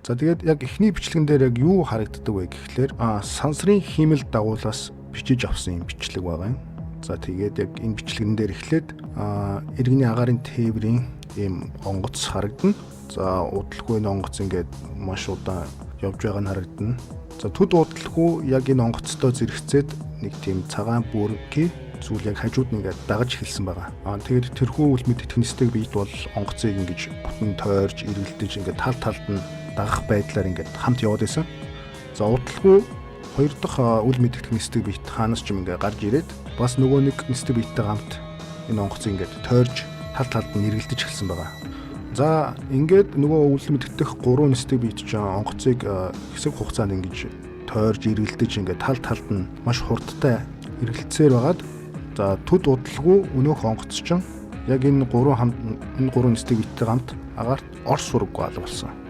За тэгээд яг эхний бичлэгэн дээр яг юу харагддаг вэ гэхлээр сансрын хиймэл дагуулаас бичиж авсан юм бичлэг байгаа юм. За тэгээд яг энэ бичлэгэн дээр эхлээд иргэний агаарын тээврийн ийм онгоц харагдана. За удалгүй энэ онгоц ингээд маш удаан явж байгаа нь харагдана. За төд удалгүй яг энэ онгоцтой зэрэгцээд нэг тийм цагаан бүргийн зүйл яг хажууд нь ингээд дагаж эхэлсэн байгаа. Тэгээд тэрхүү үл мэд итгэнэстэйг биед бол онгоцыг ингэж бүтэн тойрж эргэлдэж ингээд тал талд нь дагах байдлаар ингээд хамт яваад байсан. За удалгүй хоёр дахь үл мэд итгэнэстэйг биед хаанаас ч юм ингээд гарч ирээд бас нөгөө нэг нэстэг биедтэй хамт энэ онгоцыг ингээд тойрж тал талд нь эргэлдэж эхэлсэн байгаа. За ингээд нөгөө үл мэддэх 3 нэстэг биед ч онгоцыг хэсэг хугацаанд ингэж тойрж эргэлдэж ингээд тал талд нь маш хурдтай эргэлцээр байгаад за төд удалгүй өнөөх онгоц чинь яг энэ 3 нэстэг биедтэй хамт агаарт орс сураггүй алга болсон.